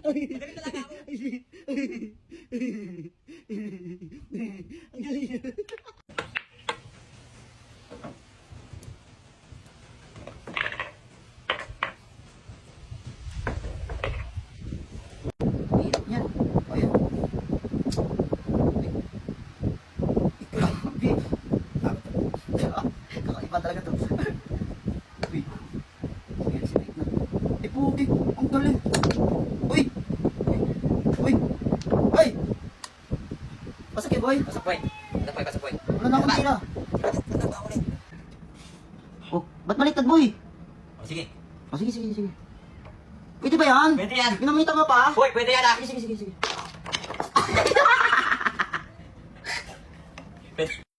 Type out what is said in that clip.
Magaling talaga ako. Ang galing. Hirap niya. Ayan. Grabe. Kakaiba talaga to. Uy. Sige, sige na. Eh, puti. Ang galing. Uy. Uy. Uy. Pasakit, boy. Pasapoy. Pasapoy. Wala na akong tira. Oh, ba't baliktad, boy? O, sige. Oh, sige, sige, sige. Pwede ba yan? Pwede yan. Ginamita mo pa? Boy, pwede yan ah. Sige, sige, sige, sige. Pwede.